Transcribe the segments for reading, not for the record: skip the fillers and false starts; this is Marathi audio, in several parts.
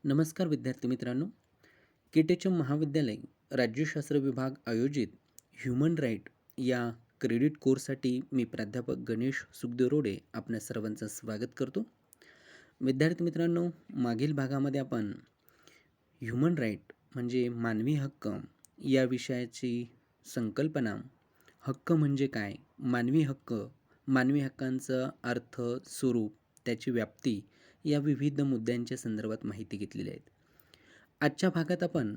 नमस्कार विद्यार्थी मित्रांनो. केटेचम महाविद्यालय राज्यशास्त्र विभाग आयोजित ह्युमन राईट या क्रेडिट कोर्ससाठी मी प्राध्यापक गणेश सुखदेव आपल्या सर्वांचं स्वागत करतो. विद्यार्थी मित्रांनो, मागील भागामध्ये आपण ह्युमन राईट म्हणजे मानवी हक्क या विषयाची संकल्पना, हक्क म्हणजे काय, मानवी हक्कांचा अर्थ, स्वरूप, त्याची व्याप्ती या विविध मुद्द्यांच्या संदर्भात माहिती घेतलेली आहे. आजच्या भागात आपण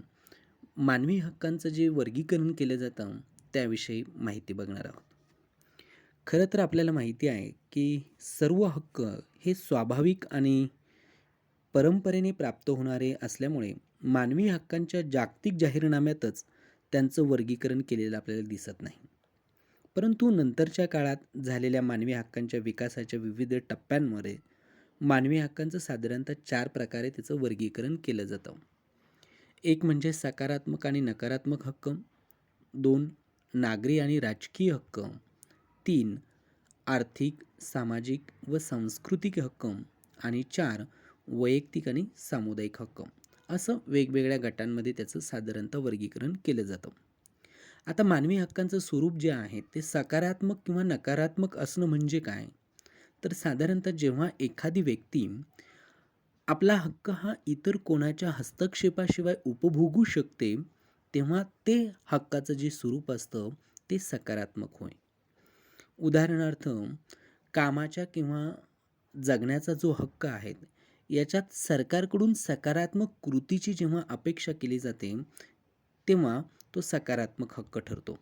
मानवी हक्कांचं जे वर्गीकरण केलं जातं त्याविषयी माहिती बघणार आहोत. खरं तर आपल्याला माहिती आहे की सर्व हक्क हे स्वाभाविक आणि परंपरेने प्राप्त होणारे असल्यामुळे मानवी हक्कांच्या जागतिक जाहीरनाम्यातच त्यांचं वर्गीकरण केलेलं आपल्याला दिसत नाही. परंतु नंतरच्या काळात झालेल्या मानवी हक्कांच्या विकासाच्या विविध टप्प्यांमध्ये मानवी हक्कांचं साधारणतः 4 प्रकारे त्याचं वर्गीकरण केलं जातं. एक म्हणजे सकारात्मक आणि नकारात्मक हक्क, 2 नागरी आणि राजकीय हक्क, 3 आर्थिक, सामाजिक व सांस्कृतिक हक्क आणि 4 वैयक्तिक आणि सामुदायिक हक्क. असं वेगवेगळ्या गटांमध्ये त्याचं साधारणतः वर्गीकरण केलं जातं. आता मानवी हक्कांचं स्वरूप जे आहे ते सकारात्मक किंवा नकारात्मक असणं म्हणजे काय? तर साधारणतः जेव्हा एखादी व्यक्ती आपला हक्क हा इतर कोणाच्या हस्तक्षेपाशिवाय उपभोगू शकते, तेव्हा ते हक्काचं जे स्वरूप असतं ते सकारात्मक होय. उदाहरणार्थ, कामाच्या किंवा जगण्याचा जो हक्क आहे, याच्यात सरकारकडून सकारात्मक कृतीची जेव्हा अपेक्षा केली जाते, तेव्हा तो सकारात्मक हक्क ठरतो.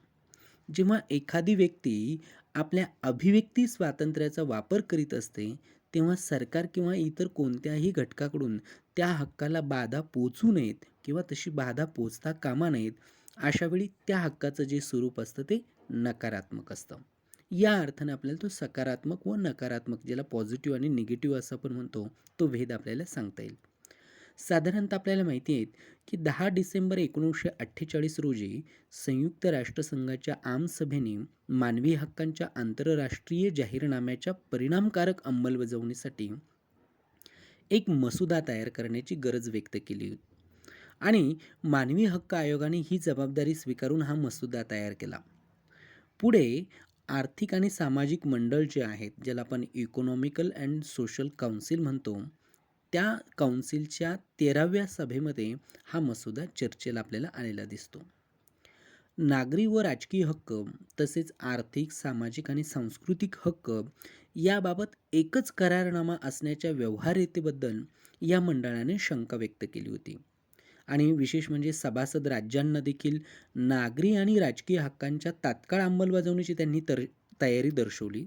जेव्हा एखादी व्यक्ती आपल्या अभिव्यक्ती स्वातंत्र्याचा वापर करीत असते, तेव्हा सरकार किंवा इतर कोणत्याही घटकाकडून त्या हक्काला बाधा पोहोचू नयेत किंवा तशी बाधा पोचता कामा नयेत, अशावेळी त्या हक्काचं जे स्वरूप असतं ते नकारात्मक असतं. या अर्थाने आपल्याला तो सकारात्मक व नकारात्मक, ज्याला पॉझिटिव्ह आणि निगेटिव्ह असं आपण म्हणतो, तो भेद आपल्याला सांगता येईल. साधारणतः आपल्याला माहिती आहे की 10 डिसेंबर 1948 रोजी संयुक्त राष्ट्रसंघाच्या आमसभेने मानवी हक्कांच्या आंतरराष्ट्रीय जाहीरनाम्याच्या परिणामकारक अंमलबजावणीसाठी एक मसुदा तयार करण्याची गरज व्यक्त केली होती आणि मानवी हक्क आयोगाने ही जबाबदारी स्वीकारून हा मसुदा तयार केला. पुढे आर्थिक आणि सामाजिक मंडळ जे आहेत, ज्याला आपण इकॉनॉमिकल अँड सोशल काउन्सिल म्हणतो, त्या काउन्सिलच्या 13व्या सभेमध्ये हा मसुदा चर्चेला आपल्याला आलेला दिसतो. नागरी व राजकीय हक्क तसेच आर्थिक, सामाजिक आणि सांस्कृतिक हक्क याबाबत एकच करारनामा असण्याच्या व्यवहार्यतेबद्दल या मंडळाने शंका व्यक्त केली होती आणि विशेष म्हणजे सभासद राज्यांना देखील नागरी आणि राजकीय हक्कांच्या तात्काळ अंमलबजावणीची त्यांनी तयारी दर्शवली.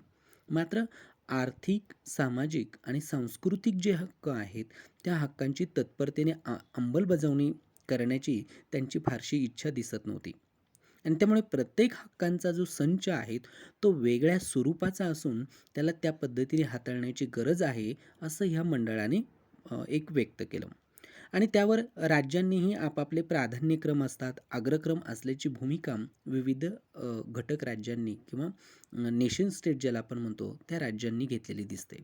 मात्र आर्थिक, सामाजिक आणि सांस्कृतिक जे हक्क आहेत त्या हक्कांची तत्परतेने अंमलबजावणी करण्याची त्यांची फारशी इच्छा दिसत नव्हती आणि त्यामुळे प्रत्येक हक्कांचा जो संच आहे तो वेगळ्या स्वरूपाचा असून त्याला त्या पद्धतीने हाताळण्याची गरज आहे, असं ह्या मंडळाने एक व्यक्त केलं आणि त्यावर राज्यांनीही आपापले प्राधान्यक्रम असतात, अग्रक्रम असल्याची भूमिका विविध घटक राज्यांनी किंवा नेशन स्टेट ज्याला आपण म्हणतो त्या राज्यांनी घेतलेली दिसते.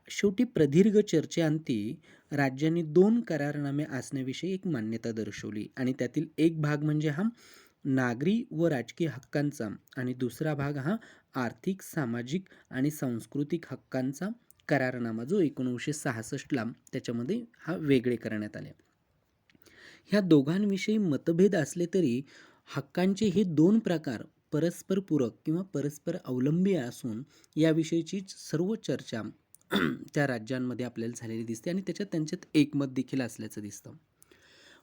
शेवटी प्रदीर्घ चर्चेअंती राज्यांनी 2 करारनामे असण्याविषयी एक मान्यता दर्शवली आणि त्यातील एक भाग म्हणजे हा नागरी व राजकीय हक्कांचा आणि दुसरा भाग हा आर्थिक, सामाजिक आणि सांस्कृतिक हक्कांचा करारनामा, जो 1966ला त्याच्यामध्ये हा वेगळे करण्यात आले. ह्या दोघांविषयी मतभेद असले तरी हक्कांचे हे 2 प्रकार परस्पर पूरक किंवा परस्पर अवलंबी असून याविषयीची सर्व चर्चा त्या राज्यांमध्ये आपल्याला झालेली दिसते आणि त्यांच्यात एकमत देखील असल्याचं दिसतं.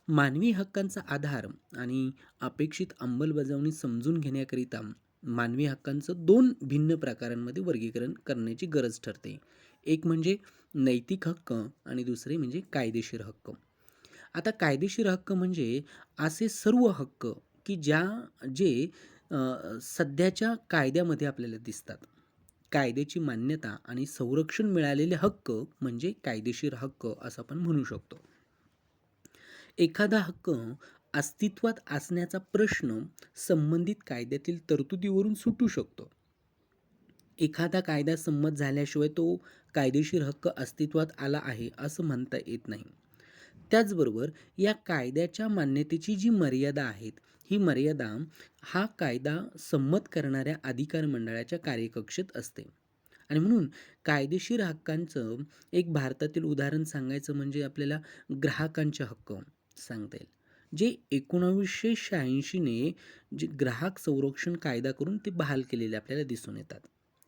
मानवी हक्कांचा आधार आणि अपेक्षित अंमलबजावणी समजून घेण्याकरिता मानवी हक्कांचं 2 भिन्न प्रकारांमध्ये वर्गीकरण करण्याची गरज ठरते. एक म्हणजे नैतिक हक्क आणि दुसरे म्हणजे कायदेशीर हक्क. आता कायदेशीर हक्क म्हणजे असे सर्व हक्क की जे सध्याच्या कायद्यामध्ये आपल्याला दिसतात. कायद्याची मान्यता आणि संरक्षण मिळालेले हक्क म्हणजे कायदेशीर हक्क असं आपण म्हणू शकतो. एखादा हक्क अस्तित्वात असण्याचा प्रश्न संबंधित कायद्यातील तरतुदीवरून सुटू शकतो. एखादा कायदा संमत झाल्याशिवाय तो कायदेशीर हक्क अस्तित्वात आला आहे असं म्हणता येत नाही. त्याचबरोबर या कायद्याच्या मान्यतेची जी मर्यादा आहेत, ही मर्यादा हा कायदा संमत करणाऱ्या अधिकार मंडळाच्या कार्यकक्षेत असते. आणि म्हणून कायदेशीर हक्कांचं एक भारतातील उदाहरण सांगायचं म्हणजे आपल्याला ग्राहकांचे हक्क सांगता येईल. जे 1986ने जे ग्राहक संरक्षण कायदा करून ते बहाल केलेले आपल्याला दिसून येतात.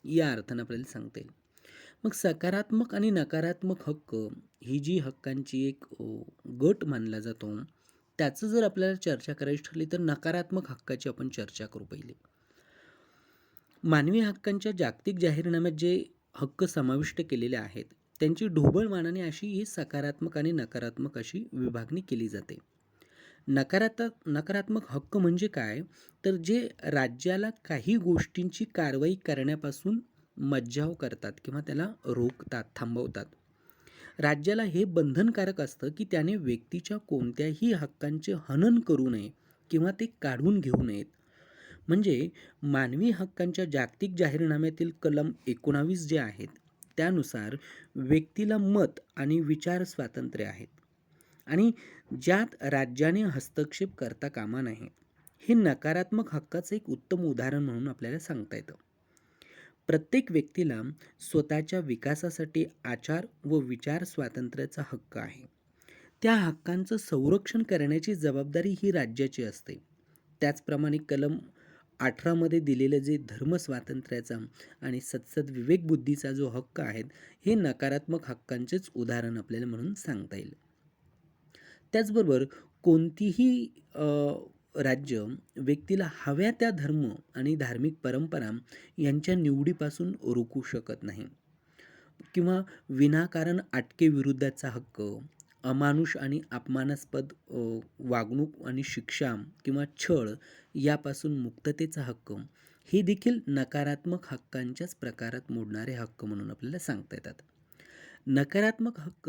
या अर्थानं आपल्याला सांगता येईल. मग सकारात्मक आणि नकारात्मक हक्क ही जी हक्कांची एक गट मानला जातो, त्याचं जर आपल्याला चर्चा करायची ठरली तर नकारात्मक हक्काची आपण चर्चा करू पहिले. मानवी हक्कांच्या जागतिक जाहीरनाम्यात जे हक्क समाविष्ट केलेले आहेत, त्यांची ढोबळमानाने अशी ही सकारात्मक आणि नकारात्मक अशी विभागणी केली जाते. नकारात्मक हक्क म्हणजे काय? तर जे राज्याला काही गोष्टींची कारवाई करण्यापासून मज्जाव करतात किंवा त्याला रोखतात, थांबवतात. राज्याला हे बंधनकारक असतं, की त्याने व्यक्तीच्या कोणत्याही हक्कांचे हनन करू नये किंवा ते काढून घेऊ नयेत. म्हणजे मानवी हक्कांच्या जागतिक जाहीरनाम्यातील कलम 19 जे आहेत, त्यानुसार व्यक्तीला मत आणि विचार स्वातंत्र्य आहेत आणि ज्यात राज्याने हस्तक्षेप करता कामा नये. हे नकारात्मक हक्काचं एक उत्तम उदाहरण म्हणून आपल्याला सांगता येतं. प्रत्येक व्यक्तीला स्वतःच्या विकासासाठी आचार व विचार स्वातंत्र्याचा हक्क आहे. त्या हक्कांचं संरक्षण करण्याची जबाबदारी ही राज्याची असते. त्याचप्रमाणे कलम 18 मध्ये दिलेलं जे धर्म स्वातंत्र्याचा आणि सत्सद विवेक बुद्धीचा जो हक्क आहे, हे नकारात्मक हक्कांचेच उदाहरण आपल्याला म्हणून सांगता येईल. त्याचबरोबर कोणतीही राज्य व्यक्तीला हव्या त्या धर्म आणि धार्मिक परंपरा यांच्या निवडीपासून रोखू शकत नाही किंवा विनाकारण अटकेविरुद्धचा हक्क, अमानुष आणि अपमानास्पद वागणूक आणि शिक्षा किंवा छळ यापासून मुक्ततेचा हक्क, हे देखील नकारात्मक हक्कांच्याच प्रकारात मोडणारे हक्क म्हणून आपल्याला सांगता येतात. नकारात्मक हक्क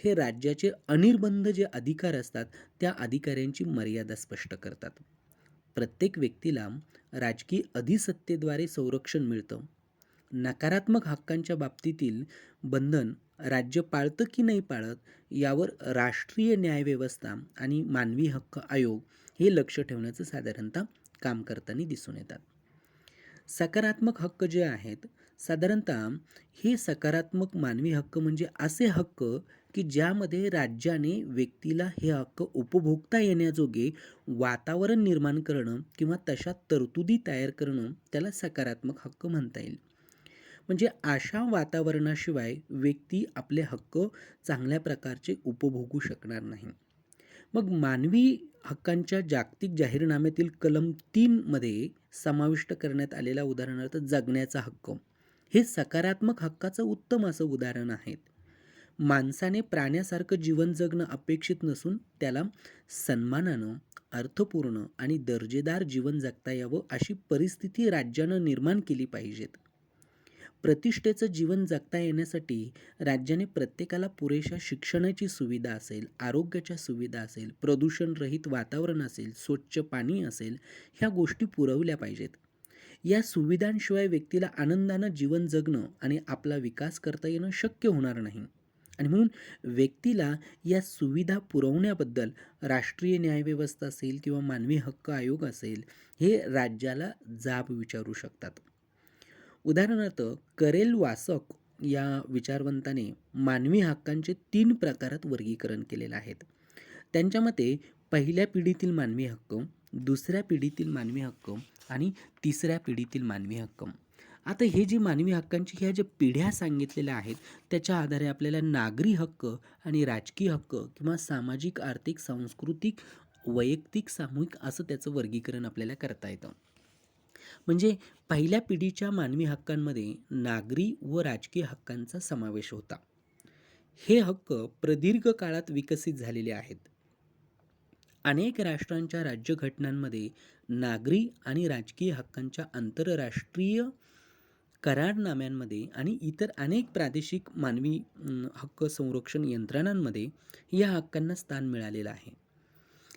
हे राज्याचे अनिर्बंध जे अधिकार असतात, त्या अधिकाऱ्यांची मर्यादा स्पष्ट करतात. प्रत्येक व्यक्तीला राजकीय अधिसत्तेद्वारे संरक्षण मिळतं. नकारात्मक हक्कांच्या बाबतीतील बंधन राज्य पाळतं की नाही पाळत यावर राष्ट्रीय न्यायव्यवस्था आणि मानवी हक्क आयोग हे लक्ष ठेवण्याचं साधारणतः काम करताना दिसून येतात. सकारात्मक हक्क जे आहेत, साधारणतः हे सकारात्मक मानवी हक्क म्हणजे असे हक्क की ज्यामध्ये राज्याने व्यक्तीला हे हक्क उपभोगता येण्याजोगे वातावरण निर्माण करणं किंवा तशा तरतुदी तयार करणं, त्याला सकारात्मक हक्क म्हणता येईल. म्हणजे अशा वातावरणाशिवाय व्यक्ती आपले हक्क चांगल्या प्रकारचे उपभोगू शकणार नाही. मग मानवी हक्कांच्या जागतिक जाहीरनाम्यातील कलम 3 मध्ये समाविष्ट करण्यात आलेला उदाहरणार्थ जगण्याचा हक्क, हे सकारात्मक हक्काचं उत्तम असं उदाहरण आहे. माणसाने प्राण्यासारखं जीवन जगणं अपेक्षित नसून त्याला सन्मानानं, अर्थपूर्ण आणि दर्जेदार जीवन जगता यावं अशी परिस्थिती राज्यानं निर्माण केली पाहिजेत. प्रतिष्ठेचं जीवन जगता येण्यासाठी राज्याने प्रत्येकाला पुरेशा शिक्षणाची सुविधा असेल, आरोग्याच्या सुविधा असेल, प्रदूषणरहित वातावरण असेल, स्वच्छ पाणी असेल, ह्या गोष्टी पुरवल्या पाहिजेत. या सुविधांशिवाय व्यक्तीला आनंदानं जीवन जगणं आणि आपला विकास करता येणं शक्य होणार नाही. आणि म्हणून व्यक्तीला या सुविधा पुरवण्याबद्दल राष्ट्रीय न्यायव्यवस्था असेल किंवा मानवी हक्क आयोग असेल, हे राज्याला जाब विचारू शकतात. उदाहरणार्थ करेल वासक या विचारवंताने मानवी हक्कांचे 3 प्रकारात वर्गीकरण केलेलं आहे. त्यांच्या मते पहिल्या पिढीतील मानवी हक्क, दुसऱ्या पिढीतील मानवी हक्क आणि तिसऱ्या पिढीतील मानवी हक्क. आता हे जे मानवी हक्कांची ह्या ज्या पिढ्या सांगितलेल्या आहेत, त्याच्या आधारे आपल्याला नागरी हक्क आणि राजकीय हक्क किंवा सामाजिक, आर्थिक, सांस्कृतिक, वैयक्तिक, सामूहिक असं त्याचं वर्गीकरण आपल्याला करता येतं. म्हणजे पहिल्या पिढीच्या मानवी हक्कांमध्ये नागरी व राजकीय हक्कांचा समावेश होता. हे हक्क प्रदीर्घ काळात विकसित झालेले आहेत. अनेक राष्ट्रांच्या राज्यघटनांमध्ये नागरी आणि राजकीय हक्कांच्या आंतरराष्ट्रीय करारनाम्यांमध्ये आणि इतर अनेक प्रादेशिक मानवी हक्क संरक्षण यंत्रणांमध्ये या हक्कांना स्थान मिळालेलं आहे.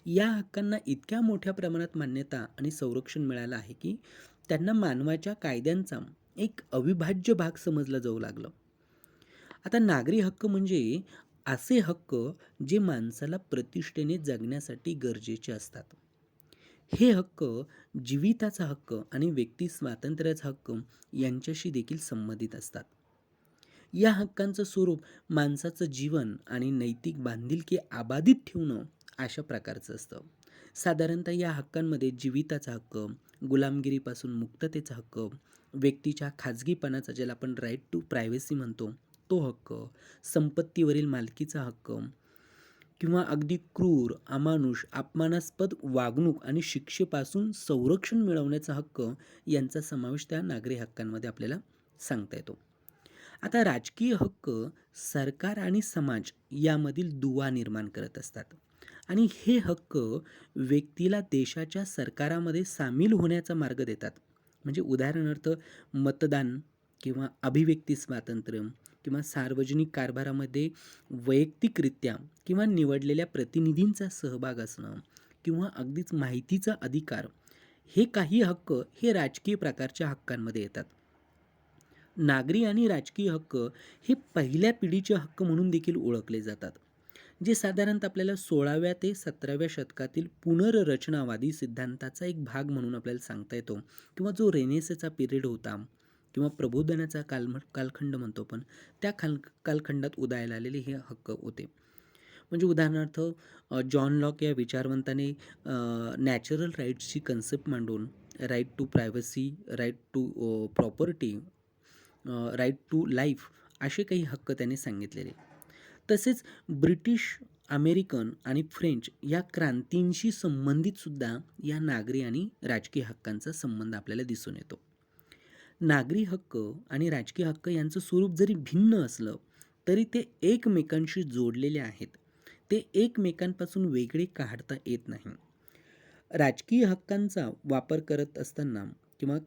या हक्कांना इतक्या मोठ्या प्रमाणात मान्यता आणि संरक्षण मिळालं आहे की त्यांना मानवाच्या कायद्यांचा एक अविभाज्य भाग समजला जाऊ लागलं. आता नागरी हक्क म्हणजे असे हक्क जे माणसाला प्रतिष्ठेने जगण्यासाठी गरजेचे असतात. हे हक्क जीविताचा हक्क आणि व्यक्ती स्वातंत्र्याचा हक्क यांच्याशी देखील संबंधित असतात. या हक्कांचं स्वरूप माणसाचं जीवन आणि नैतिक बांधिलकी अबाधित ठेवणं अशा प्रकारचं असतं. साधारणतः या हक्कांमध्ये जीविताचा हक्क, गुलामगिरीपासून मुक्ततेचा हक्क, व्यक्तीच्या खाजगीपणाचा ज्याला आपण राईट टू प्रायव्हसी म्हणतो तो हक्क, संपत्तीवरील मालकीचा हक्क किंवा अगदी क्रूर, अमानुष, अपमानास्पद वागणूक आणि शिक्षेपासून संरक्षण मिळवण्याचा हक्क यांचा समावेश त्या नागरी हक्कांमध्ये आपल्याला सांगता येतो. आता राजकीय हक्क सरकार आणि समाज यामधील दुवा निर्माण करत असतात आणि हे हक्क व्यक्तीला देशाच्या सरकारामध्ये सामील होण्याचा मार्ग देतात. म्हणजे उदाहरणार्थ मतदान किंवा अभिव्यक्ती स्वातंत्र्य किंवा सार्वजनिक कारभारामध्ये वैयक्तिकरित्या किंवा निवडलेल्या प्रतिनिधींचा सहभाग असणं किंवा अगदीच माहितीचा अधिकार, हे काही हक्क हे राजकीय प्रकारच्या हक्कांमध्ये येतात. नागरी आणि राजकीय हक्क हे पहिल्या पिढीचे हक्क म्हणून देखील ओळखले जातात, जे साधारणतः आपल्याला 16व्या ते 17व्या शतकातील पुनर्रचनावादी सिद्धांताचा एक भाग म्हणून आपल्याला सांगता येतो किंवा जो रेनेसाचा पिरियड होता किंवा प्रबोधनाचा कालखंड म्हणतो आपण, त्या कालखंडात उदयाला आलेले हे हक्क होते. म्हणजे उदाहरणार्थ जॉन लॉक या विचारवंताने नॅचरल राईट्सची कन्सेप्ट मांडून right to privacy, right to property, right to life असे काही हक्क त्याने सांगितलेले. तसेच ब्रिटिश, अमेरिकन आणि फ्रेंच या क्रांतींशी संबंधित सुद्धा या नागरी आणि राजकीय हक्कांचा संबंध आपल्याला दिसून येतो. नागरी हक्क आणि राजकीय हक्क यांचं स्वरूप जरी भिन्न असलं तरी ते एकमेकांशी जोडलेले आहेत. ते एकमेकांपासून वेगळे काढता येत नाही. राजकीय हक्कांचा वापर करत असताना किंवा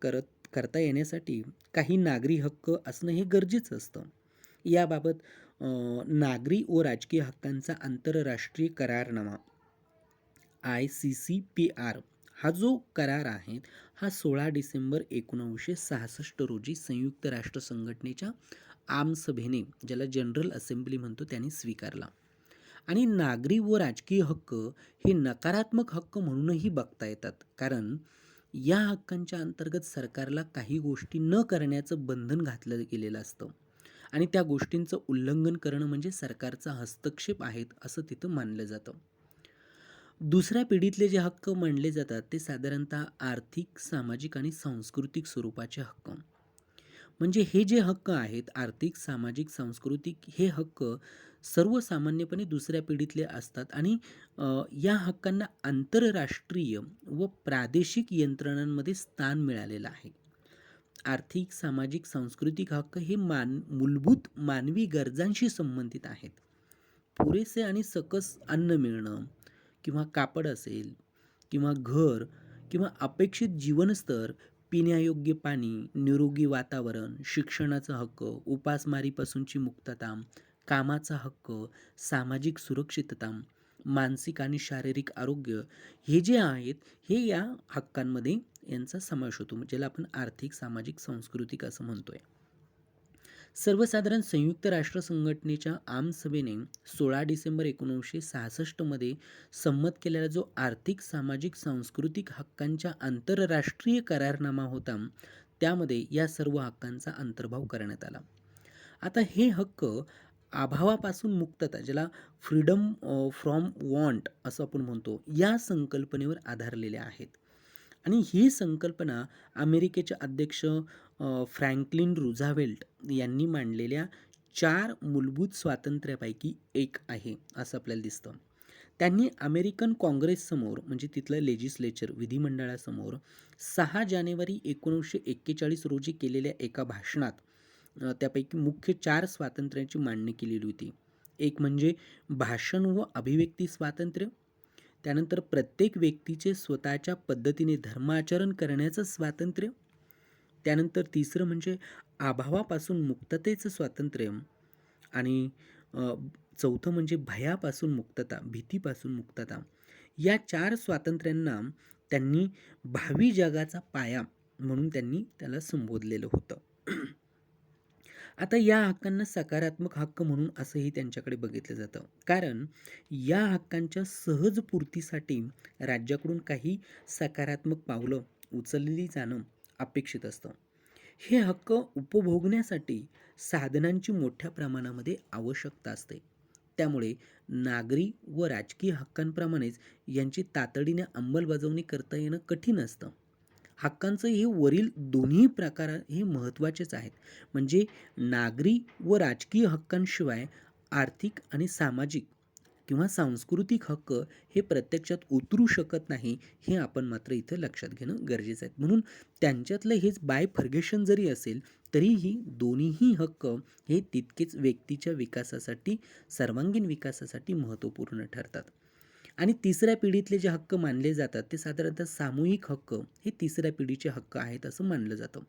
करता येण्यासाठी काही नागरी हक्क असणं हे गरजेचं असतं. याबाबत नागरी व राजकीय हक्कांचा आंतरराष्ट्रीय करारनामा ICCPR हा जो करार आहे हा 16 डिसेंबर 1966 रोजी संयुक्त राष्ट्र संघटनेच्या आमसभेने, ज्याला जनरल असेंब्ली म्हणतो, त्यांनी स्वीकारला. आणि नागरी व राजकीय हक्क हे नकारात्मक हक्क म्हणूनही बघता येतात, कारण या हक्कांच्या अंतर्गत सरकारला काही गोष्टी न करण्याचं बंधन घातलं गेलेलं असतं आणि त्या गोष्टींचं उल्लंघन करणं म्हणजे सरकारचा हस्तक्षेप आहेत असं तिथं मानलं जातं. दुसऱ्या पिढीतले जे हक्क मानले जातात ते साधारणतः आर्थिक, सामाजिक आणि सांस्कृतिक स्वरूपाचे हक्क. म्हणजे हे जे हक्क आहेत आर्थिक, सामाजिक, सांस्कृतिक, हे हक्क सर्वसामान्यपणे दुसऱ्या पिढीतले असतात आणि या हक्कांना आंतरराष्ट्रीय व प्रादेशिक यंत्रणांमध्ये स्थान मिळालेलं आहे. आर्थिक, सामाजिक, सांस्कृतिक हक्क हे मूलभूत मानवी गरजांशी संबंधित आहेत. पुरेसे आणि सकस अन्न मिळणं किंवा कापड असेल किंवा घर किंवा अपेक्षित जीवनस्तर, पिण्यायोग्य पाणी, निरोगी वातावरण, शिक्षणाचा हक्क, उपासमारीपासूनची मुक्तता, कामाचा हक्क, सामाजिक सुरक्षितता, मानसिक आणि शारीरिक आरोग्य, हे जे आहेत हे या हक्कांमध्ये यांचा समावेश होतो, ज्याला आपण आर्थिक, सामाजिक, सांस्कृतिक असं म्हणतोय. सर्वसाधारण संयुक्त राष्ट्र संघटनेच्या आमसभेने 16 डिसेंबर 1966 मध्ये संमत केलेला जो आर्थिक, सामाजिक, सांस्कृतिक हक्कांच्या आंतरराष्ट्रीय करारनामा होता, त्यामध्ये या सर्व हक्कांचा अंतर्भाव करण्यात आला. आता हे हक्क अभावापासून मुक्तता, ज्याला फ्रीडम फ्रॉम वॉन्ट असं आपण म्हणतो, या संकल्पनेवर आधारलेल्या आहेत. आणि ही संकल्पना अमेरिकेचे अध्यक्ष फ्रँकलिन रुझवेल्ट यांनी मांडलेल्या 4 मूलभूत स्वातंत्र्यापैकी एक आहे असं आपल्याला दिसतं. त्यांनी अमेरिकन काँग्रेससमोर, म्हणजे तिथलं लेजिस्लेचर, विधिमंडळासमोर 6 जानेवारी 1941 रोजी केलेल्या एका भाषणात त्यापैकी मुख्य 4 स्वातंत्र्याची मांडणी केलेली होती. एक म्हणजे भाषण व अभिव्यक्ती स्वातंत्र्य, त्यानंतर प्रत्येक व्यक्तीचे स्वतःच्या पद्धतीने धर्माचरण करण्याचं स्वातंत्र्य, त्यानंतर तिसरं म्हणजे अभावापासून मुक्ततेचं स्वातंत्र्य आणि चौथं म्हणजे भयापासून मुक्तता, भीतीपासून मुक्तता. या 4 स्वातंत्र्यांना त्यांनी भावी जगाचा पाया म्हणून त्यांनी त्याला संबोधलेलं होतं. आता या हक्कांना सकारात्मक हक्क म्हणून असंही त्यांच्याकडे बघितलं जातं. कारण या हक्कांच्या सहज पूर्तीसाठी राज्याकडून काही सकारात्मक पावलं उचलली जाणं अपेक्षित असतं. हे हक्क उपभोगण्यासाठी साधनांची मोठ्या प्रमाणामध्ये आवश्यकता असते. त्यामुळे नागरी व राजकीय हक्कांप्रमाणेच यांची तातडीने अंमलबजावणी करता येणं कठीण असतं. हक्कांचं हे वरील दोन्ही प्रकार हे महत्त्वाचेच आहेत. म्हणजे नागरी व राजकीय हक्कांशिवाय आर्थिक आणि सामाजिक किंवा सांस्कृतिक हक्क हे प्रत्यक्षात उतरू शकत नाही, हे आपण मात्र इथं लक्षात घेणं गरजेचं आहे. म्हणून त्यांच्यातलं हेच बायफर्गेशन जरी असेल, तरीही दोन्हीही हक्क हे तितकेच व्यक्तीच्या विकासासाठी, सर्वांगीण विकासासाठी महत्त्वपूर्ण ठरतात. आणि तिसऱ्या पिढीतले जे हक्क मानले जातात, ते साधारणतः सामूहिक हक्क हे तिसऱ्या पिढीचे हक्क आहेत असं मानलं जातं.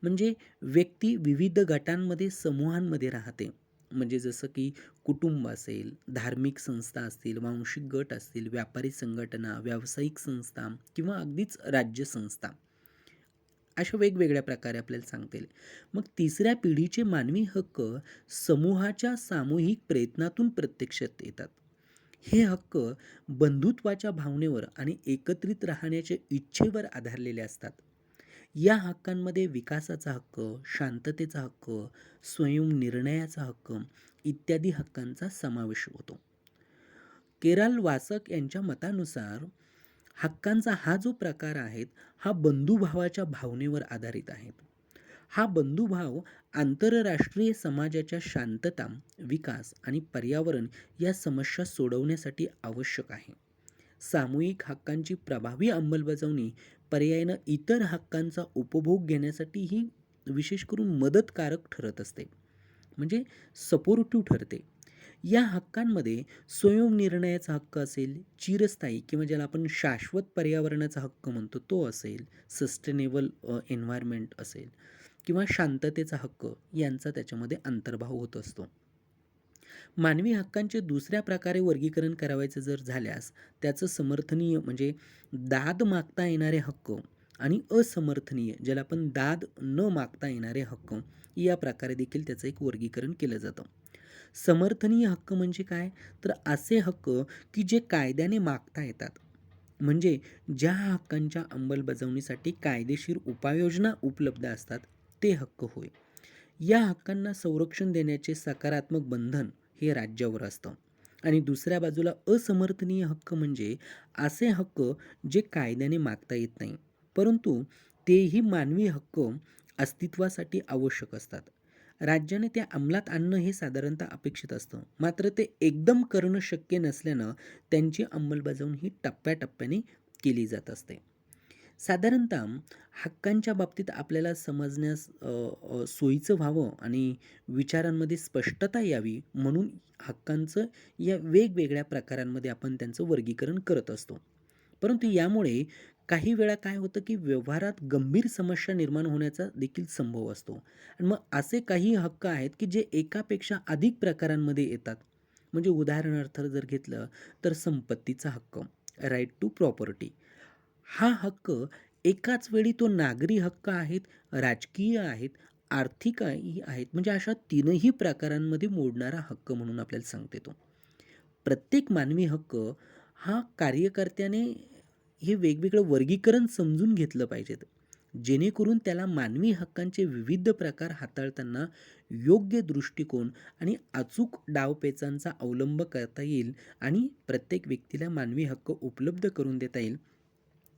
म्हणजे व्यक्ती विविध गटांमध्ये, समूहांमध्ये राहते. म्हणजे जसं की कुटुंब असेल, धार्मिक संस्था असतील, वांशिक गट असतील, व्यापारी संघटना, व्यावसायिक संस्था किंवा अगदीच राज्य संस्था. अशा वेगवेगळ्या प्रकारे आपल्याला सांगता येईल. मग तिसऱ्या पिढीचे मानवी हक्क समूहाच्या सामूहिक प्रयत्नातून प्रत्यक्षात येतात. हे हक्क बंधुत्वाच्या भावनेवर आणि एकत्रित राहण्याच्या इच्छेवर आधारलेले असतात. या हक्कांमध्ये विकासाचा हक्क, शांततेचा हक्क, स्वयं निर्णयाचा हक्क इत्यादी हक्कांचा समावेश होतो. केराल वासक यांच्या मतानुसार हक्कांचा हा जो प्रकार आहे, हा बंधुभावाच्या भावनेवर आधारित आहे. हा बंधुभाव आंतरराष्ट्रीय समाजाच्या शांतता, विकास आणि पर्यावरण या समस्या सोडवण्यासाठी आवश्यक आहे. सामूहिक हक्कांची प्रभावी अंमलबजावणी पर्यायानं इतर हक्कांचा उपभोग घेण्यासाठीही विशेष करून मदतकारक ठरत असते. म्हणजे सपोर्टिव्ह ठरते. या हक्कांमध्ये स्वयंनिर्णयाचा हक्क असेल, चिरस्थायी किंवा ज्याला आपण शाश्वत पर्यावरणाचा हक्क म्हणतो तो असेल, सस्टेनेबल एन्व्हायरमेंट असेल किंवा शांततेचा हक्क यांचा त्याच्यामध्ये अंतर्भाव होत असतो. मानवी हक्कांचे दुसऱ्या प्रकारे वर्गीकरण करावायचं जर झाल्यास त्याचं समर्थनीय म्हणजे दाद मागता येणारे हक्क आणि असमर्थनीय ज्याला आपण दाद न मागता येणारे हक्क या प्रकारे देखील त्याचं एक वर्गीकरण केलं जातं. समर्थनीय हक्क म्हणजे काय? तर असे हक्क की जे कायद्याने मागता येतात. म्हणजे ज्या हक्कांच्या अंमलबजावणीसाठी कायदेशीर उपाययोजना उपलब्ध असतात ते हक्क होय. या हक्कांना संरक्षण देण्याचे सकारात्मक बंधन हे राज्यावर असतं. आणि दुसऱ्या बाजूला असमर्थनीय हक्क म्हणजे असे हक्क जे कायद्याने मागता येत नाही, परंतु तेही मानवी हक्क अस्तित्वासाठी आवश्यक असतात. राज्याने ते अंमलात आणणं हे साधारणतः अपेक्षित असतं, मात्र ते एकदम करणं शक्य नसल्यानं त्यांची अंमलबजावणी ही टप्प्याटप्प्याने केली जात असते. साधारणतः हक्कांच्या बाबतीत आपल्याला समजण्यास सोयीचं व्हावं आणि विचारांमध्ये स्पष्टता यावी म्हणून हक्कांचं या वेगवेगळ्या प्रकारांमध्ये आपण त्यांचं वर्गीकरण करत असतो. परंतु यामुळे काही वेळा काय होतं की व्यवहारात गंभीर समस्या निर्माण होण्याचा देखील संभव असतो. आणि मग असे काही हक्क आहेत की जे एकापेक्षा अधिक प्रकारांमध्ये येतात. म्हणजे उदाहरणार्थ जर घेतलं तर संपत्तीचा हक्क, राईट टू प्रॉपर्टी. हा हक्क एकाच वेळी तो नागरी हक्क आहेत, राजकीय आहेत, आर्थिकही आहेत. म्हणजे अशा तीनही प्रकारांमध्ये मोडणारा हक्क म्हणून आपल्याला सांगता येतो. प्रत्येक मानवी हक्क हा कार्यकर्त्याने हे वेगवेगळं वर्गीकरण समजून घेतलं पाहिजेत. जेणेकरून त्याला मानवी हक्कांचे विविध प्रकार हाताळताना योग्य दृष्टिकोन आणि अचूक डावपेचांचा अवलंब करता येईल आणि प्रत्येक व्यक्तीला मानवी हक्क उपलब्ध करून देता येईल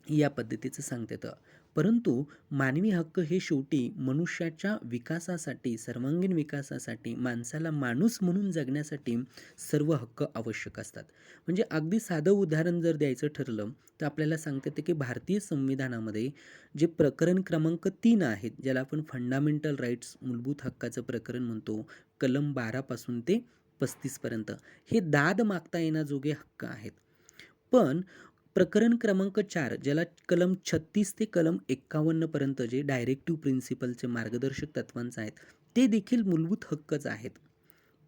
या पद्धतीचं सांगता येतं. परंतु मानवी हक्क हे शेवटी मनुष्याच्या विकासासाठी, सर्वांगीण विकासासाठी, माणसाला माणूस म्हणून जगण्यासाठी सर्व हक्क आवश्यक असतात. म्हणजे अगदी साधं उदाहरण जर द्यायचं ठरलं तर आपल्याला सांगता येतं की भारतीय संविधानामध्ये जे प्रकरण क्रमांक 3 आहेत, ज्याला आपण फंडामेंटल राईट्स मूलभूत हक्काचं प्रकरण म्हणतो, कलम 12 पासून ते 35 पर्यंत हे दाद मागता येण्याजोगे हक्क आहेत. पण प्रकरण क्रमांक 4 ज्याला कलम 36 ते कलम 51 पर्यंत जे डायरेक्टिव्ह प्रिन्सिपलचे मार्गदर्शक तत्वांचे आहेत, ते देखील मूलभूत हक्कच आहेत.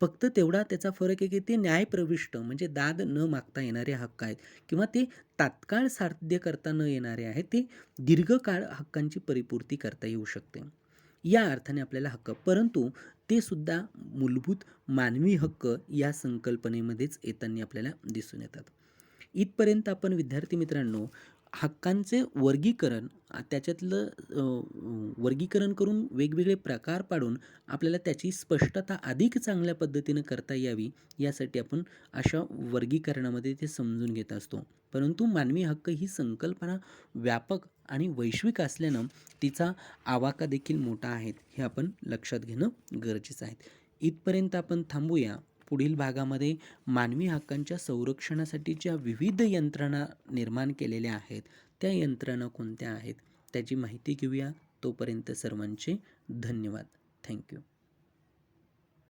फक्त तेवढा त्याचा फरक आहे की ते न्यायप्रविष्ट म्हणजे दाद न मागता येणारे हक्क आहेत किंवा ते तात्काळ साध्य करता न येणारे आहेत. ते दीर्घकाळ हक्कांची परिपूर्ती करता येऊ शकते. या अर्थाने आपल्याला हक्क, परंतु ते सुद्धा मूलभूत मानवी हक्क या संकल्पनेमध्येच येताना आपल्याला दिसून येतात. इथपर्यंत आपण विद्यार्थी मित्रांनो हक्कांचे वर्गीकरण त्याच्यातलं वर्गीकरण करून वेगवेगळे प्रकार पाडून आपल्याला त्याची स्पष्टता अधिक चांगल्या पद्धतीनं करता यावी यासाठी आपण अशा वर्गीकरणामध्ये ते समजून घेत असतो. परंतु मानवी हक्क ही संकल्पना व्यापक आणि वैश्विक असल्यानं तिचा आवाका देखील मोठा आहे हे आपण लक्षात घेणं गरजेचं आहे. इथपर्यंत आपण थांबूया. पुढील भागामध्ये मानवी हक्कांच्या संरक्षणासाठी ज्या विविध यंत्रणा निर्माण केलेल्या आहेत त्या यंत्रणा कोणत्या आहेत त्याची माहिती घेऊया. तोपर्यंत सर्वांचे धन्यवाद. थँक्यू.